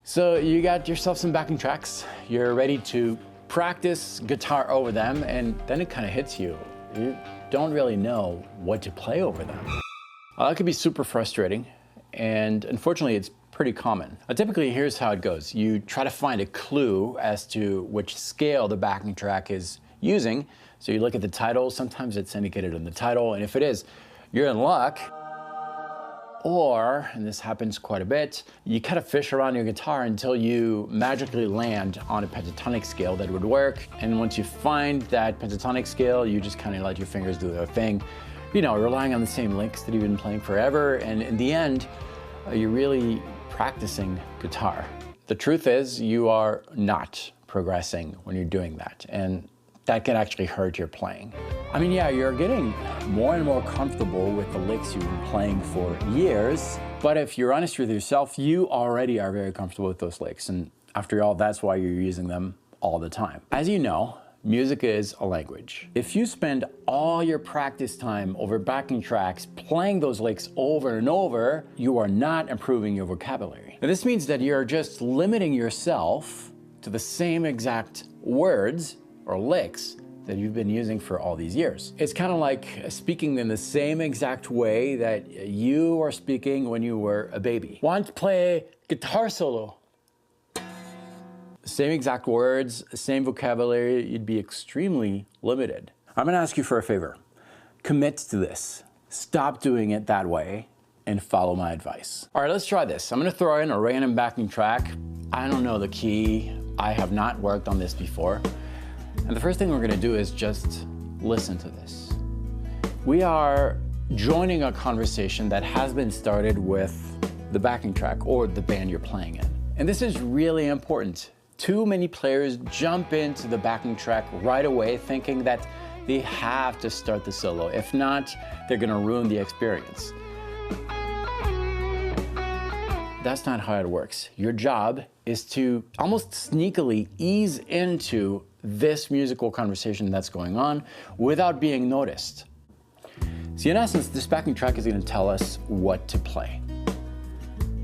So you got yourself some backing tracks, you're ready to practice guitar over them, and then it kind of hits you. You don't really know what to play over them. That could be super frustrating, and unfortunately it's pretty common. Typically, here's how it goes. You try to find a clue as to which scale the backing track is using. So you look at the title, sometimes it's indicated in the title, and if it is, you're in luck. Or, and this happens quite a bit, you kind of fish around your guitar until you magically land on a pentatonic scale that would work. And once you find that pentatonic scale, you just kind of let your fingers do their thing. You know, relying on the same licks that you've been playing forever. And in the end, you're really practicing guitar. The truth is, you are not progressing when you're doing that. And that can actually hurt your playing. I mean, yeah, you're getting more and more comfortable with the licks you've been playing for years, but if you're honest with yourself, you already are very comfortable with those licks, and after all, that's why you're using them all the time. As you know, music is a language. If you spend all your practice time over backing tracks playing those licks over and over, you are not improving your vocabulary. Now, this means that you're just limiting yourself to the same exact words or licks that you've been using for all these years. It's kind of like speaking in the same exact way that you are speaking when you were a baby. Want to play guitar solo? Same exact words, same vocabulary, you'd be extremely limited. I'm gonna ask you for a favor. Commit to this. Stop doing it that way and follow my advice. All right, let's try this. I'm gonna throw in a random backing track. I don't know the key. I have not worked on this before. And the first thing we're gonna do is just listen to this. We are joining a conversation that has been started with the backing track or the band you're playing in. And this is really important. Too many players jump into the backing track right away thinking that they have to start the solo. If not, they're gonna ruin the experience. That's not how it works. Your job is to almost sneakily ease into this musical conversation that's going on without being noticed. See, in essence, this backing track is going to tell us what to play.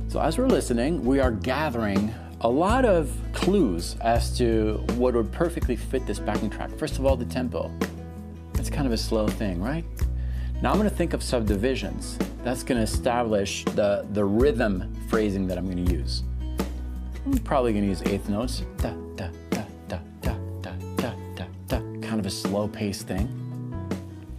So as we're listening, we are gathering a lot of clues as to what would perfectly fit this backing track. First of all, the tempo. It's kind of a slow thing, right? Now I'm going to think of subdivisions. That's going to establish the rhythm phrasing that I'm going to use. I'm probably going to use eighth notes. Da, da, da, da, da, da, da, da, da. Kind of a slow-paced thing.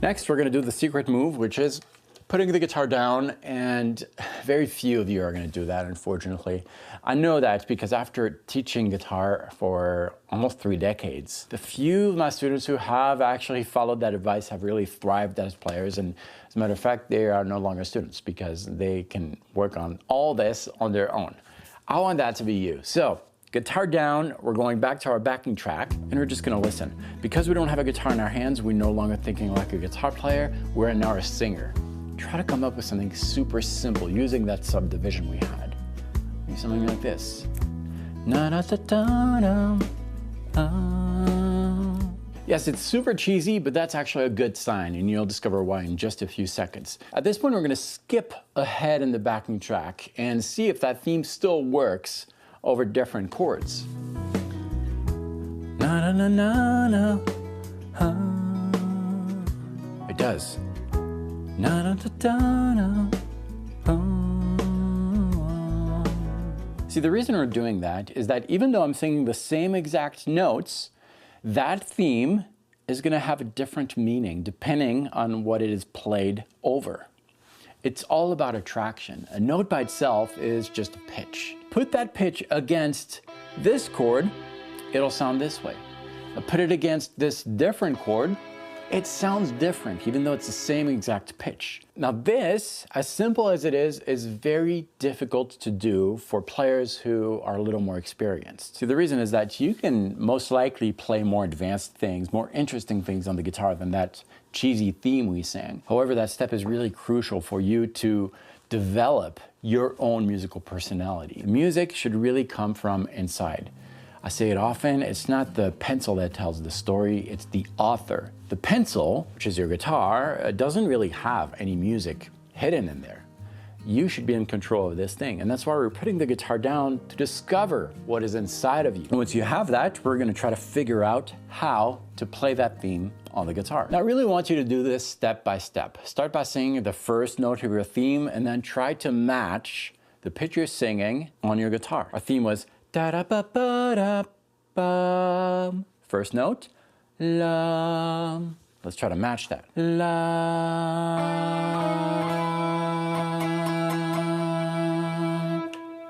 Next, we're going to do the secret move, which is putting the guitar down, and very few of you are going to do that, unfortunately. I know that because after teaching guitar for almost 3 decades, the few of my students who have actually followed that advice have really thrived as players, and as a matter of fact, they are no longer students because they can work on all this on their own. I want that to be you. So, guitar down, we're going back to our backing track, and we're just gonna listen. Because we don't have a guitar in our hands, we're no longer thinking like a guitar player, we're now a singer. Try to come up with something super simple using that subdivision we had. Maybe something like this. Na da da da da. Yes, it's super cheesy, but that's actually a good sign, and you'll discover why in just a few seconds. At this point, we're gonna skip ahead in the backing track and see if that theme still works over different chords. Na na na na na. It does. Na na da da na. See, the reason we're doing that is that even though I'm singing the same exact notes, that theme is going to have a different meaning depending on what it is played over. It's all about attraction. A note by itself is just a pitch. Put that pitch against this chord, it'll sound this way. Put it against this different chord, it sounds different, even though it's the same exact pitch. Now this, as simple as it is very difficult to do for players who are a little more experienced. See, the reason is that you can most likely play more advanced things, more interesting things on the guitar than that cheesy theme we sang. However, that step is really crucial for you to develop your own musical personality. Music should really come from inside. I say it often, it's not the pencil that tells the story, it's the author. The pencil, which is your guitar, doesn't really have any music hidden in there. you should be in control of this thing. And that's why we're putting the guitar down to discover what is inside of you. And once you have that, we're gonna try to figure out how to play that theme on the guitar. Now, I really want you to do this step by step. Start by singing the first note of your theme and then try to match the pitch you're singing on your guitar. Our theme was da-da-ba-ba-da-bum. First note, la. Let's try to match that. La.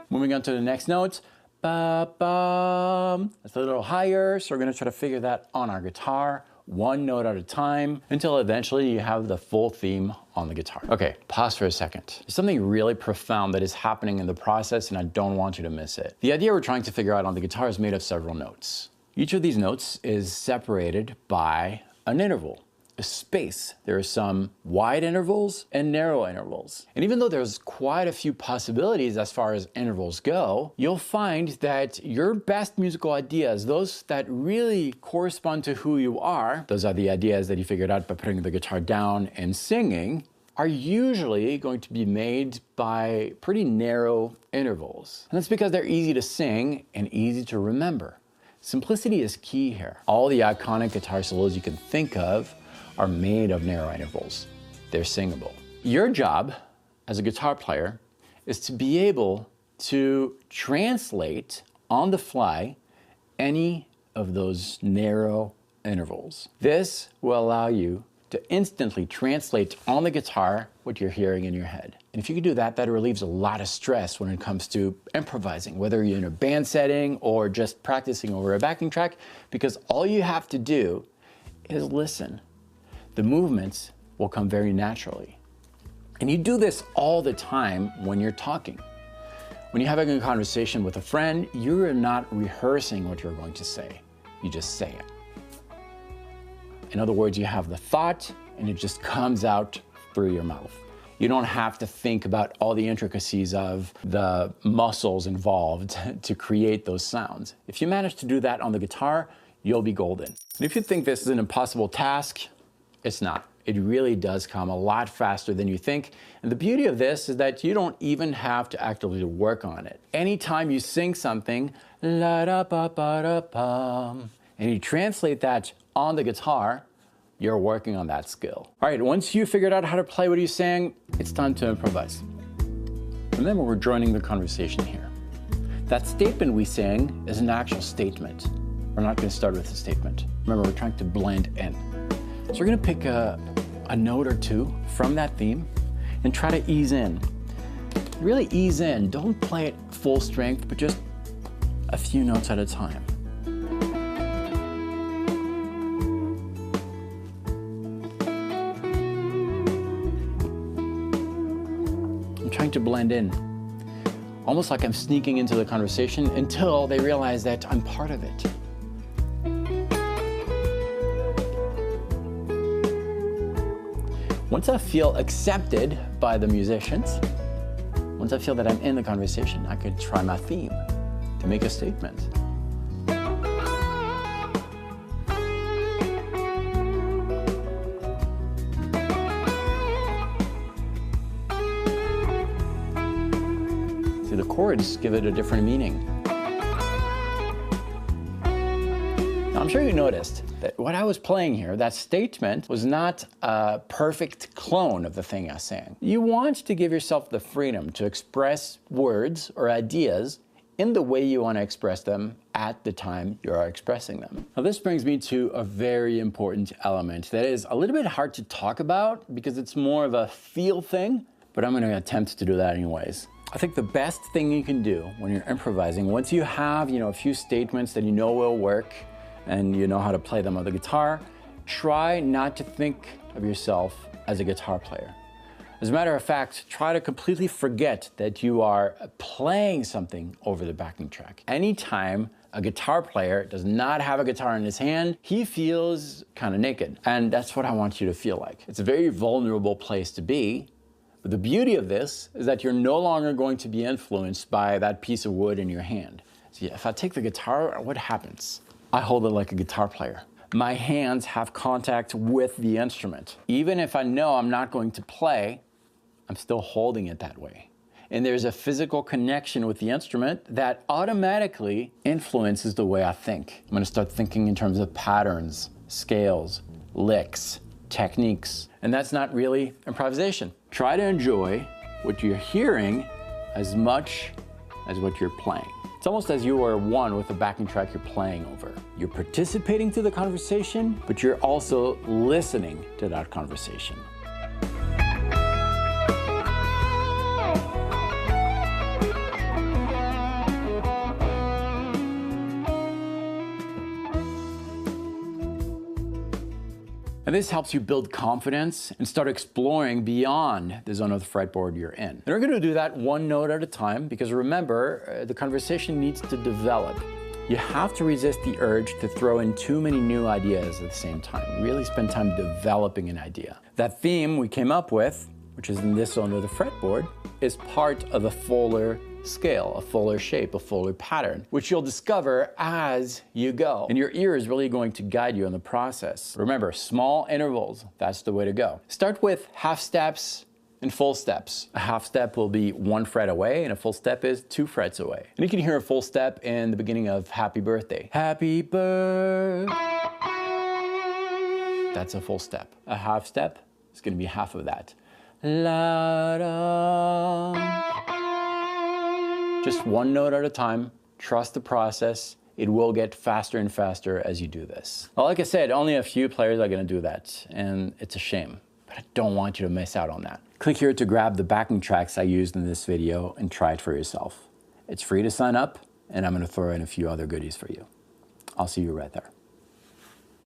Moving on to the next note, ba-bum. That's a little higher, so we're gonna try to figure that on our guitar, one note at a time, until eventually you have the full theme on the guitar. Okay, pause for a second. There's something really profound that is happening in the process, and I don't want you to miss it. The idea we're trying to figure out on the guitar is made of several notes. Each of these notes is separated by an interval, a space. There are some wide intervals and narrow intervals. And even though there's quite a few possibilities as far as intervals go, you'll find that your best musical ideas, those that really correspond to who you are, those are the ideas that you figured out by putting the guitar down and singing, are usually going to be made by pretty narrow intervals. And that's because they're easy to sing and easy to remember. Simplicity is key here. All the iconic guitar solos you can think of are made of narrow intervals. They're singable. Your job as a guitar player is to be able to translate on the fly any of those narrow intervals. This will allow you to instantly translate on the guitar what you're hearing in your head. And if you can do that, that relieves a lot of stress when it comes to improvising, whether you're in a band setting or just practicing over a backing track, because all you have to do is listen. The movements will come very naturally. And you do this all the time when you're talking. When you're having a conversation with a friend, you're not rehearsing what you're going to say. You just say it. In other words, you have the thought and it just comes out through your mouth. You don't have to think about all the intricacies of the muscles involved to create those sounds. If you manage to do that on the guitar, you'll be golden. And if you think this is an impossible task, it's not. It really does come a lot faster than you think. And the beauty of this is that you don't even have to actively work on it. Anytime you sing something, la-da-ba-ba-da-bum, and you translate that on the guitar, you're working on that skill. All right, once you figured out how to play what you sang, it's time to improvise. Remember, we're joining the conversation here. That statement we sang is an actual statement. We're not going to start with a statement. Remember, we're trying to blend in. So we're gonna pick a note or two from that theme and try to ease in. Really ease in. Don't play it full strength, but just a few notes at a time. I'm trying to blend in, almost like I'm sneaking into the conversation until they realize that I'm part of it. Once I feel accepted by the musicians, once I feel that I'm in the conversation, I could try my theme to make a statement. See, the chords give it a different meaning. Now, I'm sure you noticed that what I was playing here, that statement, was not a perfect clone of the thing I sang. You want to give yourself the freedom to express words or ideas in the way you want to express them at the time you are expressing them. Now, this brings me to a very important element that is a little bit hard to talk about because it's more of a feel thing, but I'm going to attempt to do that anyways. I think the best thing you can do when you're improvising, once you have, a few statements that you know will work, and you know how to play them on the guitar, try not to think of yourself as a guitar player. As a matter of fact, try to completely forget that you are playing something over the backing track. Anytime a guitar player does not have a guitar in his hand, he feels kind of naked. And that's what I want you to feel like. It's a very vulnerable place to be. But the beauty of this is that you're no longer going to be influenced by that piece of wood in your hand. See, if I take the guitar, what happens? I hold it like a guitar player. My hands have contact with the instrument. Even if I know I'm not going to play, I'm still holding it that way. And there's a physical connection with the instrument that automatically influences the way I think. I'm gonna start thinking in terms of patterns, scales, licks, techniques, and that's not really improvisation. Try to enjoy what you're hearing as much as what you're playing. It's almost as you are one with the backing track you're playing over. You're participating to the conversation, but you're also listening to that conversation. And this helps you build confidence and start exploring beyond the zone of the fretboard you're in. And we're gonna do that one note at a time because remember, the conversation needs to develop. You have to resist the urge to throw in too many new ideas at the same time. Really spend time developing an idea. That theme we came up with, which is in this zone of the fretboard, is part of a fuller scale, a fuller shape, a fuller pattern, which you'll discover as you go. And your ear is really going to guide you in the process. Remember, small intervals, that's the way to go. Start with half steps and full steps. A half step will be 1 fret away, and a full step is 2 frets away. And you can hear a full step in the beginning of Happy Birthday. Happy birthday. That's a full step. A half step is gonna be half of that. La da. Just one note at a time, trust the process. It will get faster and faster as you do this. Well, like I said, only a few players are gonna do that, and it's a shame, but I don't want you to miss out on that. Click here to grab the backing tracks I used in this video and try it for yourself. It's free to sign up, and I'm gonna throw in a few other goodies for you. I'll see you right there.